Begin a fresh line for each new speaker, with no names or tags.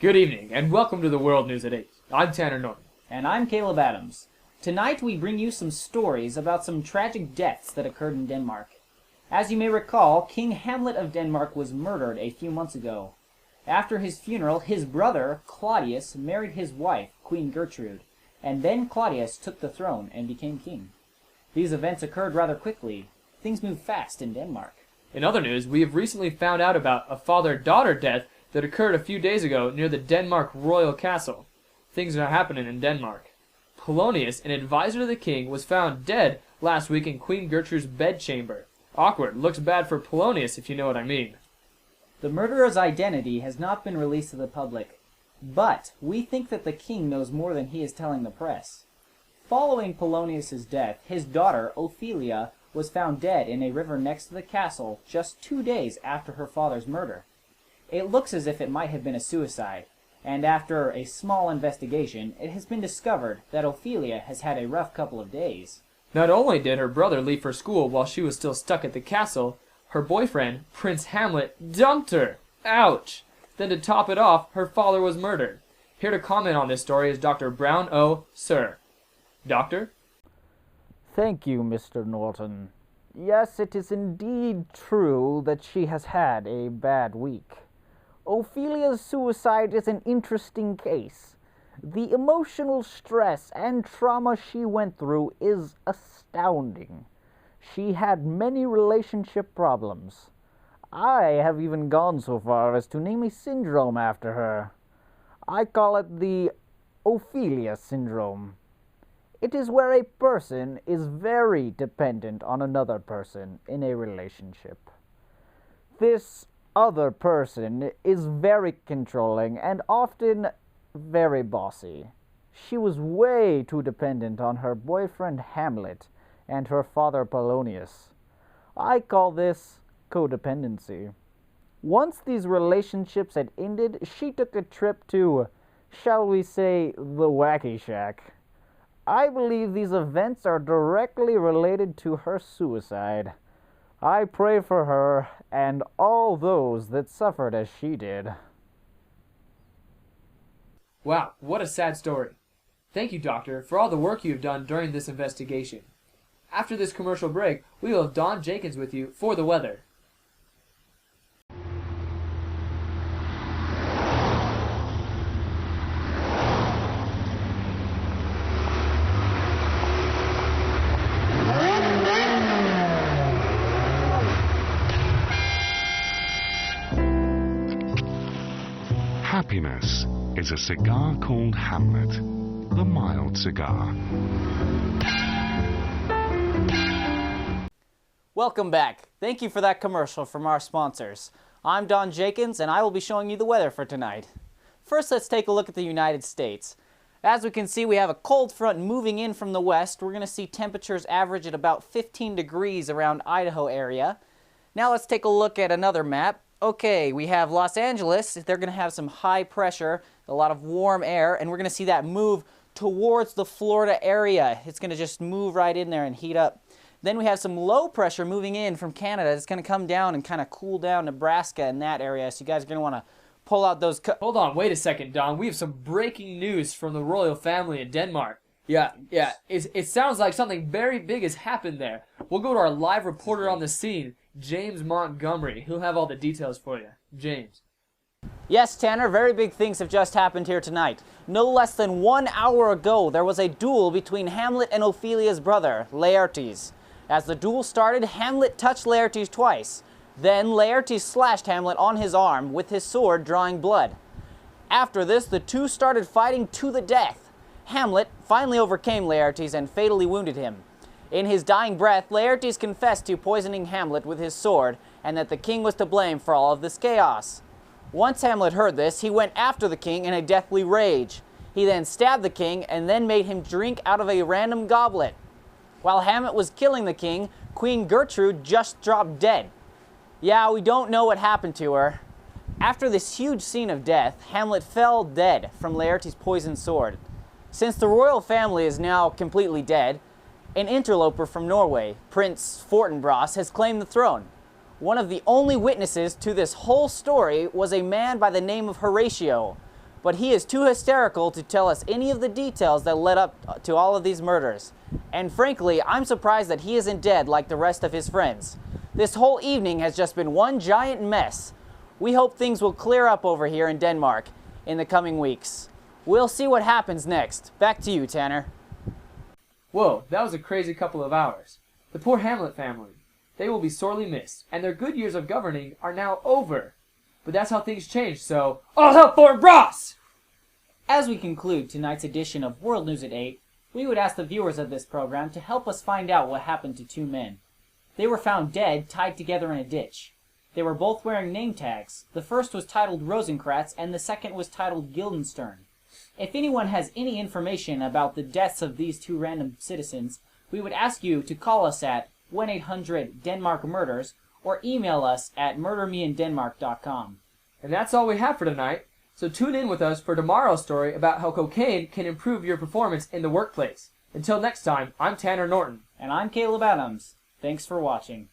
Good evening, and welcome to the World News at 8. I'm Tanner Norton.
And I'm Caleb Adams. Tonight we bring you some stories about some tragic deaths that occurred in Denmark. As you may recall, King Hamlet of Denmark was murdered a few months ago. After his funeral, his brother, Claudius, married his wife, Queen Gertrude, and then Claudius took the throne and became king. These events occurred rather quickly. Things move fast in Denmark.
In other news, we have recently found out about a father-daughter death that occurred a few days ago near the Denmark royal castle. Things are happening in Denmark. Polonius, an advisor to the king, was found dead last week in Queen Gertrude's bedchamber. Awkward. Looks bad for Polonius, if you know what I mean.
The murderer's identity has not been released to the public, but we think that the king knows more than he is telling the press. Following Polonius' death, his daughter, Ophelia, was found dead in a river next to the castle just 2 days after her father's murder. It looks as if it might have been a suicide, and after a small investigation, it has been discovered that Ophelia has had a rough couple of days.
Not only did her brother leave for school while she was still stuck at the castle, her boyfriend, Prince Hamlet, dumped her. Ouch! Then to top it off, her father was murdered. Here to comment on this story is Dr. Brown O. Sir. Doctor?
Thank you, Mr. Norton. Yes, it is indeed true that she has had a bad week. Ophelia's suicide is an interesting case. The emotional stress and trauma she went through is astounding. She had many relationship problems. I have even gone so far as to name a syndrome after her. I call it the Ophelia syndrome. It is where a person is very dependent on another person in a relationship. This other person is very controlling and often very bossy. She was way too dependent on her boyfriend Hamlet and her father Polonius. I call this codependency. Once these relationships had ended, she took a trip to, shall we say, the Wacky Shack. I believe these events are directly related to her suicide. I pray for her and all those that suffered as she did.
Wow, what a sad story. Thank you, Doctor, for all the work you have done during this investigation. After this commercial break, we will have Don Jenkins with you for the weather.
Happiness is a cigar called Hamlet, the mild cigar.
Welcome back. Thank you for that commercial from our sponsors. I'm Don Jenkins, and I will be showing you the weather for tonight. First, let's take a look at the United States. As we can see, we have a cold front moving in from the west. We're going to see temperatures average at about 15 degrees around Idaho area. Now let's take a look at another map. Okay, we have Los Angeles. They're going to have some high pressure, a lot of warm air, and we're going to see that move towards the Florida area. It's going to just move right in there and heat up. Then we have some low pressure moving in from Canada. It's going to come down and kind of cool down Nebraska in that area. So you guys are going to want to pull out those...
Hold on, wait a second, Don. We have some breaking news from the royal family in Denmark. Yeah, it sounds like something very big has happened there. We'll go to our live reporter on the scene, James Montgomery. He'll have all the details for you. James.
Yes, Tanner, very big things have just happened here tonight. No less than 1 hour ago, there was a duel between Hamlet and Ophelia's brother, Laertes. As the duel started, Hamlet touched Laertes twice. Then Laertes slashed Hamlet on his arm with his sword, drawing blood. After this, the two started fighting to the death. Hamlet finally overcame Laertes and fatally wounded him. In his dying breath, Laertes confessed to poisoning Hamlet with his sword and that the king was to blame for all of this chaos. Once Hamlet heard this, he went after the king in a deathly rage. He then stabbed the king and then made him drink out of a random goblet. While Hamlet was killing the king, Queen Gertrude just dropped dead. Yeah, we don't know what happened to her. After this huge scene of death, Hamlet fell dead from Laertes' poisoned sword. Since the royal family is now completely dead, an interloper from Norway, Prince Fortinbras, has claimed the throne. One of the only witnesses to this whole story was a man by the name of Horatio. but he is too hysterical to tell us any of the details that led up to all of these murders. And frankly, I'm surprised that he isn't dead like the rest of his friends. This whole evening has just been one giant mess. We hope things will clear up over here in Denmark in the coming weeks. We'll see what happens next. Back to you, Tanner.
Whoa, that was a crazy couple of hours. The poor Hamlet family. They will be sorely missed, and their good years of governing are now over. But that's how things change, so all help for Ross!
As we conclude tonight's edition of World News at 8, we would ask the viewers of this program to help us find out what happened to two men. They were found dead, tied together in a ditch. They were both wearing name tags. The first was titled Rosenkratz, and the second was titled Guildenstern. If anyone has any information about the deaths of these two random citizens, we would ask you to call us at 1-800-DENMARK-MURDERS or email us at murdermeindenmark.com.
And that's all we have for tonight, so tune in with us for tomorrow's story about how cocaine can improve your performance in the workplace. Until next time, I'm Tanner Norton.
And I'm Caleb Adams. Thanks for watching.